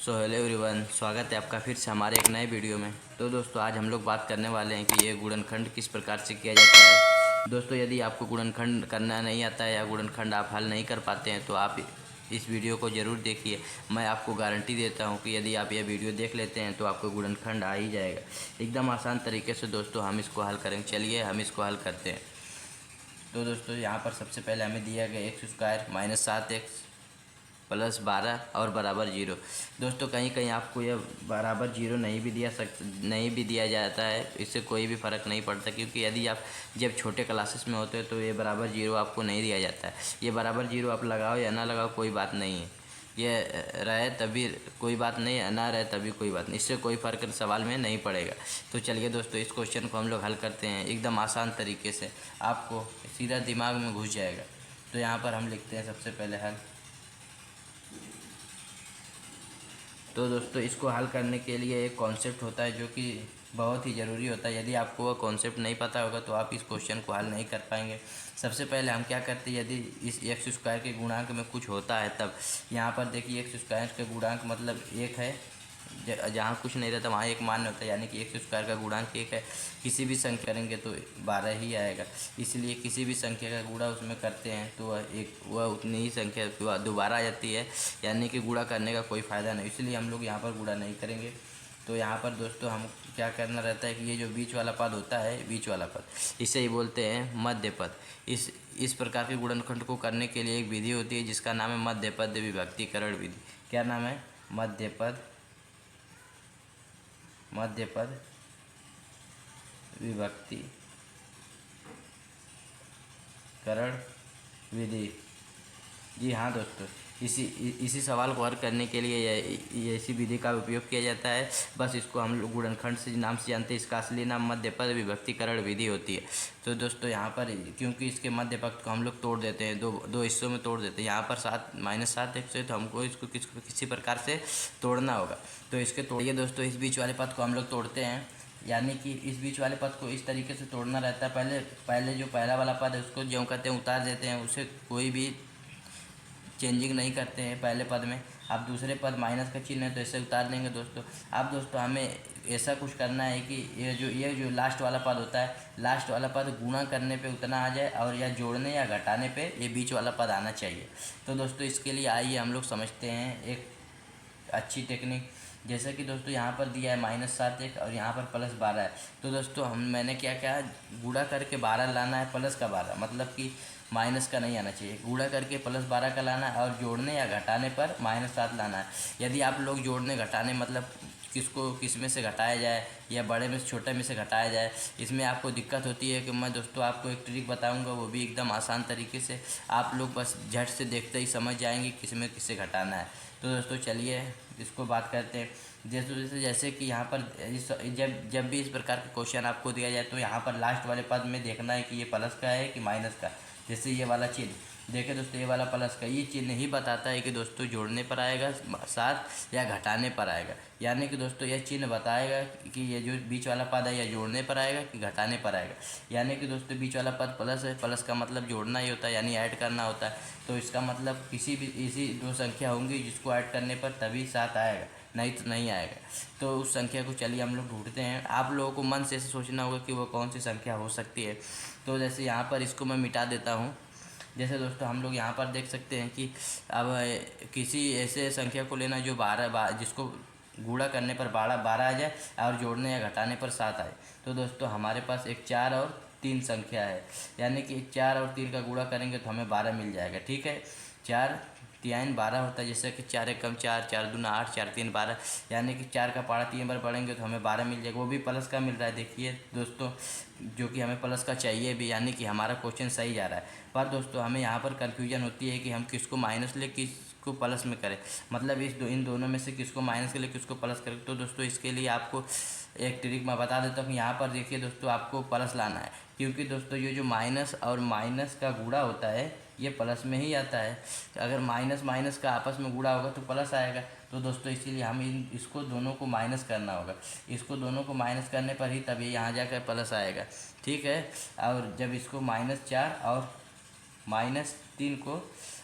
So hello everyone, स्वागत है आपका फिर से हमारे एक नए वीडियो में। तो दोस्तों आज हम लोग बात करने वाले हैं कि ये गुणनखंड किस प्रकार से किया जाता है। दोस्तों यदि आपको गुणनखंड करना नहीं आता है या गुणनखंड आप हल नहीं कर पाते हैं तो आप इस वीडियो को ज़रूर देखिए। मैं आपको गारंटी देता हूं कि यदि आप यह वीडियो देख लेते हैं तो आपको गुणनखंड आ ही जाएगा। एकदम आसान तरीके से दोस्तों हम इसको हल करेंगे। चलिए हम इसको हल करते हैं। तो दोस्तों यहाँ पर सबसे पहले हमें दिया गया x² - 7x प्लस 12 और बराबर 0। दोस्तों कहीं कहीं आपको यह बराबर 0 नहीं भी दिया जाता है, इससे कोई भी फ़र्क नहीं पड़ता, क्योंकि यदि आप जब छोटे क्लासेस में होते हैं तो ये बराबर 0 आपको नहीं दिया जाता है। ये बराबर 0 आप लगाओ या ना लगाओ कोई बात नहीं है, ये रहे तभी कोई बात नहीं है, ना रहे तभी कोई बात नहीं, इससे कोई फ़र्क सवाल में नहीं पड़ेगा। तो चलिए दोस्तों इस क्वेश्चन को हम लोग हल करते हैं एकदम आसान तरीके से, आपको सीधा दिमाग में घुस जाएगा। तो यहाँ पर हम लिखते हैं सबसे पहले हल। तो दोस्तों इसको हल करने के लिए एक कॉन्सेप्ट होता है जो कि बहुत ही ज़रूरी होता है। यदि आपको वह कॉन्सेप्ट नहीं पता होगा तो आप इस क्वेश्चन को हल नहीं कर पाएंगे। सबसे पहले हम क्या करते हैं, यदि इस x² के गुणांक में कुछ होता है तब यहाँ पर देखिए x² के गुणांक मतलब 1 है, जहाँ कुछ नहीं रहता वहाँ एक मान होता है, यानी कि x² का गुणांक 1 है। किसी भी संख्या करेंगे तो 12 ही आएगा, इसलिए किसी भी संख्या का गुणा उसमें करते हैं तो वह उतनी ही संख्या दोबारा आ जाती है, यानी कि गुणा करने का कोई फ़ायदा नहीं, इसलिए हम लोग यहाँ पर गुणा नहीं करेंगे। तो यहाँ पर दोस्तों हम क्या करना रहता है कि ये जो बीच वाला पद होता है, बीच वाला पद, इसे ही बोलते हैं मध्य पद। इस प्रकार के गुणनखंड को करने के लिए एक विधि होती है जिसका नाम है मध्य पद विभक्तीकरण विधि। क्या नाम है? मध्य पद विभक्तीकरण विधि। जी हाँ दोस्तों, इसी सवाल को हल करने के लिए ये इसी विधि का उपयोग किया जाता है। बस इसको हम लोग गुणनखंड से नाम से जानते हैं, इसका असली नाम मध्य पद विभक्तीकरण विधि होती है। तो दोस्तों यहाँ पर क्योंकि इसके मध्य पद को हम लोग तोड़ देते हैं, दो हिस्सों में तोड़ देते हैं। यहाँ पर 7 - 7x है तो हमको इसको किसी प्रकार से तोड़ना होगा। तो इसके तोड़िए दोस्तों, इस बीच वाले पद को हम लोग तोड़ते हैं, यानी कि इस बीच वाले पद को इस तरीके से तोड़ना रहता है। पहले जो पहला वाला पद है उसको ज्यों कहते हैं उतार देते हैं, उसे कोई भी चेंजिंग नहीं करते हैं पहले पद में। आप दूसरे पद माइनस का चिन्ह है तो ऐसे उतार देंगे दोस्तों। अब दोस्तों हमें ऐसा कुछ करना है कि ये जो लास्ट वाला पद होता है, लास्ट वाला पद गुणा करने पे उतना आ जाए, और या जोड़ने या घटाने पे ये बीच वाला पद आना चाहिए। तो दोस्तों इसके लिए आइए हम लोग समझते हैं एक अच्छी टेक्निक। जैसे कि दोस्तों यहाँ पर दिया है -7x और यहाँ पर +12 है। तो दोस्तों मैंने क्या किया, गुणा करके 12 लाना है, प्लस का 12, मतलब कि माइनस का नहीं आना चाहिए। गुणा करके +12 का लाना है और जोड़ने या घटाने पर -7 लाना है। यदि आप लोग जोड़ने घटाने मतलब किस में से घटाया जाए या बड़े में से छोटे में से घटाया जाए, इसमें आपको दिक्कत होती है कि मैं दोस्तों आपको एक ट्रिक बताऊंगा, वो भी एकदम आसान तरीके से। आप लोग बस झट से देखते ही समझ जाएंगे किस में किसे घटाना है। तो दोस्तों चलिए इसको बात करते हैं। जैसे कि यहाँ पर जब भी इस प्रकार का क्वेश्चन आपको दिया जाए तो यहाँ पर लास्ट वाले पद में देखना है कि ये प्लस का है कि माइनस का। जैसे ये वाला चिन्ह देखिए दोस्तों, ये वाला प्लस का, ये चिन्ह ही बताता है कि दोस्तों जोड़ने पर आएगा 7 या घटाने पर आएगा। यानी कि दोस्तों यह चिन्ह बताएगा कि ये जो बीच वाला पद है या जोड़ने पर आएगा कि घटाने पर आएगा। यानी कि दोस्तों बीच वाला पद प्लस है, प्लस का मतलब जोड़ना ही होता है, यानी ऐड करना होता है। तो इसका मतलब किसी भी ऐसी दो संख्या होंगी जिसको ऐड करने पर तभी 7 आएगा, नहीं तो नहीं आएगा। तो उस संख्या को चलिए हम लोग ढूंढते हैं। आप लोगों को मन से ऐसे सोचना होगा कि वो कौन सी संख्या हो सकती है। तो जैसे यहाँ पर इसको मैं मिटा देता हूँ। जैसे दोस्तों हम लोग यहाँ पर देख सकते हैं कि अब किसी ऐसे संख्या को लेना जो 12 जिसको गुणा करने पर 12 आ जाए और जोड़ने या घटाने पर 7 आए। तो दोस्तों हमारे पास एक 4 और 3 संख्या है, यानी कि 4 और 3 का गुणा करेंगे तो हमें 12 मिल जाएगा। ठीक है, 4 3 12 होता है, जैसे कि 4 एकम 4, 4 दूना 8, 4 3 12, यानी कि 4 का पहाड़ा 3 बार पढ़ेंगे तो हमें 12 मिल जाएगा। वो भी प्लस का मिल रहा है देखिए दोस्तों, जो कि हमें प्लस का चाहिए भी, यानी कि हमारा क्वेश्चन सही जा रहा है। पर दोस्तों हमें यहाँ पर कन्फ्यूजन होती है कि हम किसको माइनस ले किसको प्लस में करें, मतलब इन दोनों में से किसको माइनस के लिए किसको प्लस करें। तो दोस्तों इसके लिए आपको एक ट्रिक मैं बता देता हूँ। यहाँ पर देखिए दोस्तों, आपको प्लस लाना है, क्योंकि दोस्तों ये जो माइनस और माइनस का गुणा होता है ये प्लस में ही आता है। अगर माइनस माइनस का आपस में गुणा होगा तो प्लस आएगा। तो दोस्तों इसीलिए हम इसको दोनों को माइनस करना होगा। इसको दोनों को माइनस करने पर ही तभी यहाँ जाकर प्लस आएगा। ठीक है, और जब इसको -4 और -3 को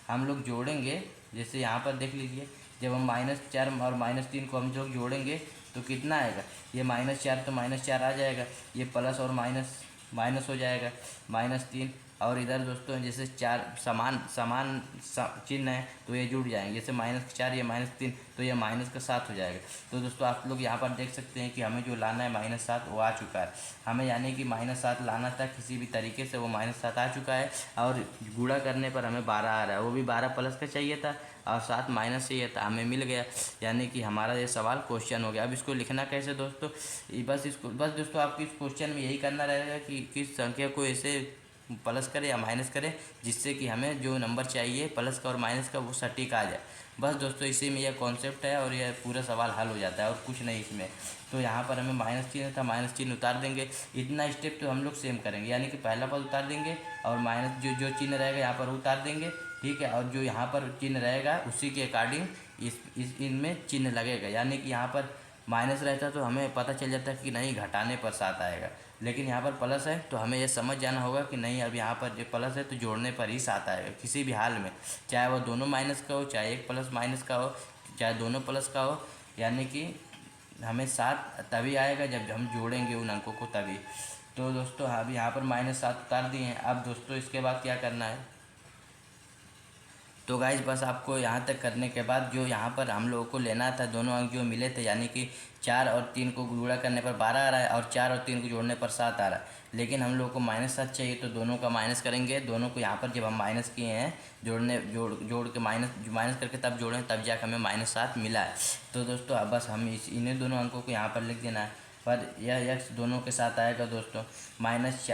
हम लोग जोड़ेंगे, जैसे यहाँ पर देख लीजिए जब हम -4 और -3 को हम लोग जोड़ेंगे तो कितना आएगा, ये -4 तो -4 आ जाएगा, ये प्लस और माइनस माइनस हो जाएगा -3, और इधर दोस्तों जैसे चार समान समान चिन्ह है तो ये जुड़ जाएंगे, जैसे -4 ये -3 तो ये -7 हो जाएगा। तो दोस्तों आप लोग यहाँ पर देख सकते हैं कि हमें जो लाना है -7 वो आ चुका है, हमें यानी कि -7 लाना था किसी भी तरीके से, वो -7 आ चुका है। और गुणा करने पर हमें 12 आ रहा है, वो भी 12 प्लस का चाहिए था और 7 माइनस चाहिए था, हमें मिल गया। यानी कि हमारा ये सवाल क्वेश्चन हो गया। अब इसको लिखना कैसे दोस्तों, बस दोस्तों आपकी इस क्वेश्चन में यही करना रहेगा कि किस संख्या को ऐसे प्लस करें या माइनस करें जिससे कि हमें जो नंबर चाहिए प्लस का और माइनस का वो सटीक आ जाए। बस दोस्तों इसी में यह कॉन्सेप्ट है और यह पूरा सवाल हल हो जाता है और कुछ नहीं इसमें। तो यहाँ पर हमें माइनस चिन्ह था, माइनस चिन्ह उतार देंगे। इतना स्टेप तो हम लोग सेम करेंगे, यानी कि पहला पद उतार देंगे और माइनस जो जो चिन्ह रहेगा यहाँ पर उतार देंगे, ठीक है। और जो यहाँ पर चिन्ह रहेगा उसी के अकॉर्डिंग इस इनमें चिन्ह लगेगा। यानी कि यहाँ पर माइनस रहता तो हमें पता चल जाता कि नहीं घटाने पर 7 आएगा, लेकिन यहाँ पर प्लस है तो हमें यह समझ जाना होगा कि नहीं अब यहाँ पर जो प्लस है तो जोड़ने पर ही 7 आएगा किसी भी हाल में, चाहे वो दोनों माइनस का हो, चाहे एक प्लस माइनस का हो, चाहे दोनों प्लस का हो। यानी कि हमें 7 तभी आएगा जब हम जोड़ेंगे उन अंकों को तभी। तो दोस्तों अब यहाँ पर -7 उतार दिए हैं। अब दोस्तों इसके बाद क्या करना है, तो गाइज बस आपको यहाँ तक करने के बाद जो यहाँ पर हम लोगों को लेना था दोनों अंक जो मिले थे, यानी कि 4 और 3 को गुणा करने पर 12 आ रहा है और 4 और 3 को जोड़ने पर 7 आ रहा है, लेकिन हम लोगों को -7 चाहिए तो दोनों का माइनस करेंगे। दोनों को यहाँ पर जब हम माइनस किए हैं जोड़ के माइनस करके तब जोड़ें तब जाकर हमें -7 मिला है। तो दोस्तों अब बस हम इन्हीं दोनों अंकों को यहाँ पर लिख देना है, पर यह x दोनों के साथ आएगा दोस्तों। माइनस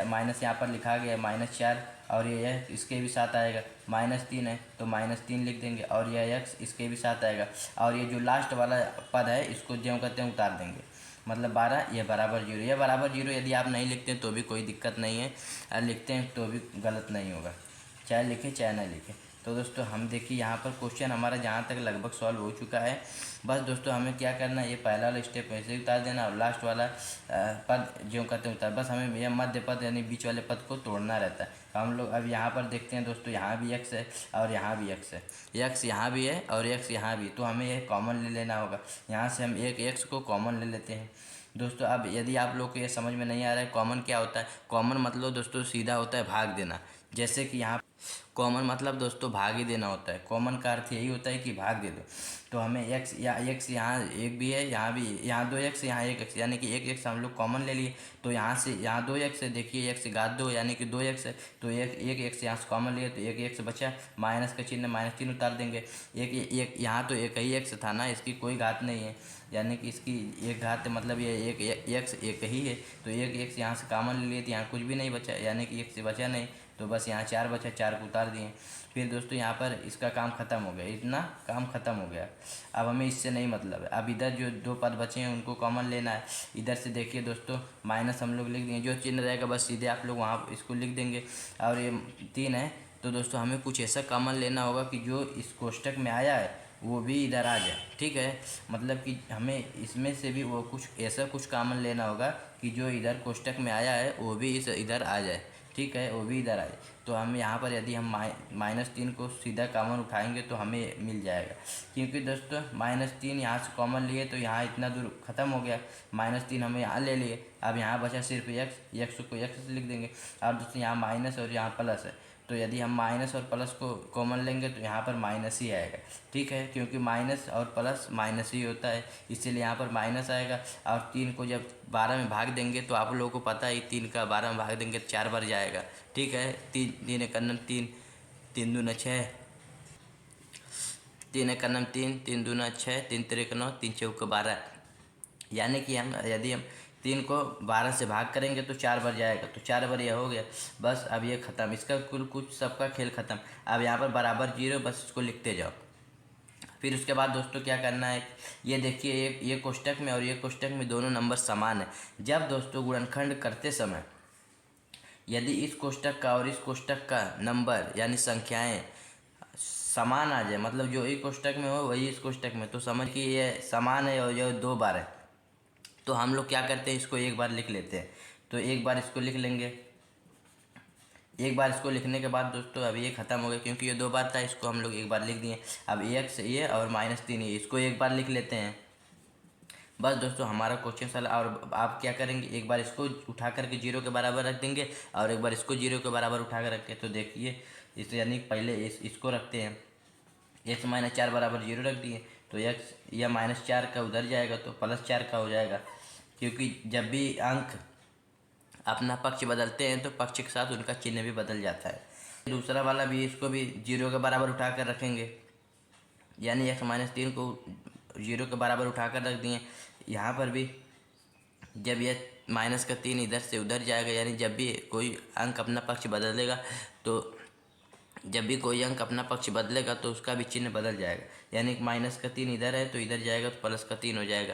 यहाँ पर लिखा गया -4 और ये इसके भी साथ आएगा, -3 है तो -3 लिख देंगे और यह x इसके भी साथ आएगा। और ये जो लास्ट वाला पद है इसको ज्यों करते हैं उतार देंगे, मतलब 12 ये बराबर 0, यह बराबर 0 यदि आप नहीं लिखते हैं तो भी कोई दिक्कत नहीं है, और लिखते हैं तो भी गलत नहीं होगा, चाहे लिखें चाहे ना लिखें। तो दोस्तों हम देखिए यहाँ पर क्वेश्चन हमारा जहाँ तक लगभग सॉल्व हो चुका है। बस दोस्तों हमें क्या करना है, ये पहला वाला स्टेप ऐसे ही उतार देना और लास्ट वाला पद ज्यों करते हैं उतार, बस हमें यह मध्य पद यानी बीच वाले पद को तोड़ना रहता है। हम लोग अब यहाँ पर देखते हैं दोस्तों, यहाँ भी x है और यहाँ भी x है, x यहाँ भी है और x यहाँ भी, तो हमें यह कॉमन ले लेना होगा। यहाँ से हम एक x को कॉमन ले लेते हैं दोस्तों। अब यदि आप लोग को ये समझ में नहीं आ रहा है कॉमन क्या होता है, कॉमन मतलब दोस्तों सीधा होता है भाग देना। जैसे कि यहाँ कॉमन मतलब दोस्तों भाग ही देना होता है, कॉमन का अर्थ यही होता है कि भाग दे दो। तो हमें x यहाँ एक भी है, यहाँ भी, यहाँ 2x यहाँ 1x, यानी कि 1x हम लोग कॉमन ले लिए। तो यहाँ से यहाँ 2x है, देखिए x घात 2 यानी कि 2x है, तो एक x यहाँ से कॉमन लिए तो एक x बचा, माइनस का चिन्ह -3 उतार देंगे। एक यहाँ तो एक ही x था ना, इसकी कोई घात नहीं है, यानी कि इसकी एक घात मतलब ये एक x एक ही है, तो एक x यहाँ से कॉमन ले लिए तो यहाँ कुछ भी नहीं बचा, यानी कि x बचा नहीं, तो बस यहाँ 4 बचा, 4 को उतार दिए। फिर दोस्तों यहाँ पर इसका काम ख़त्म हो गया, इतना काम ख़त्म हो गया। अब हमें इससे नहीं मतलब है, अब इधर जो 2 पद बचे हैं उनको कॉमन लेना है। इधर से देखिए दोस्तों माइनस हम लोग लिख देंगे, जो चिन्ह रहेगा बस सीधे आप लोग वहाँ इसको लिख देंगे। और ये 3 है तो दोस्तों हमें कुछ ऐसा कॉमन लेना होगा कि जो इस कोष्टक में आया है वो भी इधर आ जाए, ठीक है। मतलब कि हमें इसमें से भी वो कुछ ऐसा कुछ कॉमन लेना होगा कि जो इधर कोष्टक में आया है वो भी इधर आ जाए, ठीक है, वो भी इधर आए। तो हम यहाँ पर यदि हम -3 को सीधा कॉमन उठाएंगे तो हमें मिल जाएगा, क्योंकि दोस्तों -3 यहाँ से कॉमन लिए तो यहाँ इतना दूर ख़त्म हो गया, -3 हमें यहाँ ले लिए। अब यहाँ बचा सिर्फ x को x से लिख देंगे। और दोस्तों यहाँ माइनस और यहाँ प्लस है, तो यदि हम माइनस और प्लस को कॉमन लेंगे तो यहाँ पर माइनस ही आएगा, ठीक है, क्योंकि माइनस और प्लस माइनस ही होता है, इसीलिए यहाँ पर माइनस आएगा। और 3 को जब 12 में भाग देंगे तो आप लोगों को पता ही 3 का 12 में भाग देंगे तो 4 बार जाएगा, ठीक है। 3 एक 3, 3 दूना 6, 3 एक 3, 3 दूना 6, 3 तिरक 9, 3 चौका 12, यानी कि यदि हम 3 को 12 से भाग करेंगे तो 4 बार जाएगा, तो 4 बार यह हो गया। बस अब ये ख़त्म, इसका कुछ सबका खेल ख़त्म। अब यहाँ पर बराबर 0, बस इसको लिखते जाओ। फिर उसके बाद दोस्तों क्या करना है, ये देखिए ये कोष्टक में और ये कोष्टक में दोनों नंबर समान है। जब दोस्तों गुणनखंड करते समय यदि इस कोष्टक का और इस कोष्टक का नंबर यानी संख्याएं समान आ जाए, मतलब जो एक कोष्टक में हो वही इस कोष्टक में, तो समझ कि ये समान है और ये 2 बार है, तो हम लोग क्या करते हैं इसको एक बार लिख लेते हैं। तो एक बार इसको लिख लेंगे, एक बार इसको लिखने के बाद दोस्तों अब ये ख़त्म हो गया, क्योंकि ये 2 बार था, इसको हम लोग एक बार लिख दिए। अब x ये और -3 ये, इसको एक बार लिख लेते हैं। बस दोस्तों हमारा क्वेश्चन सॉल्व। और आप क्या करेंगे, एक बार इसको उठा करके 0 के बराबर रख देंगे और एक बार इसको 0 के बराबर उठा कर रखें। तो देखिए इस, यानी पहले इसको रखते हैं, x-4 बराबर 0 रख दिए, तो x या -4 का उधर जाएगा तो +4 का हो जाएगा, क्योंकि जब भी अंक अपना पक्ष बदलते हैं तो पक्ष के साथ उनका चिन्ह भी बदल जाता है। दूसरा वाला भी, इसको भी 0 के बराबर उठा कर रखेंगे, यानी x-3 को 0 के बराबर उठा कर रख दिए। यहाँ पर भी जब यह -3 इधर से उधर जाएगा, यानी जब भी कोई अंक अपना पक्ष बदलेगा तो तो उसका भी चिन्ह बदल जाएगा, यानी -3 इधर है तो इधर जाएगा तो +3 हो जाएगा।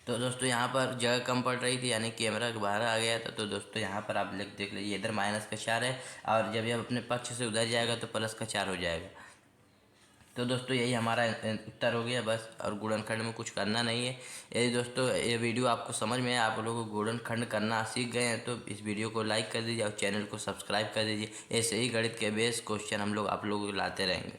तो दोस्तों यहाँ पर जगह कम पड़ रही थी, यानी कैमरा बाहर आ गया था। तो दोस्तों यहाँ पर आप देख लीजिए, इधर -4 है और जब यह अपने पक्ष से उधर जाएगा तो +4 हो जाएगा। तो दोस्तों यही हमारा उत्तर हो गया बस, और गुणनखंड में कुछ करना नहीं है। यदि दोस्तों ये वीडियो आपको समझ में आया, आप लोगों को गुणनखंड करना सीख गए हैं, तो इस वीडियो को लाइक कर दीजिए और चैनल को सब्सक्राइब कर दीजिए। ऐसे ही गणित के बेस क्वेश्चन हम लोग आप लोगों को लाते रहेंगे।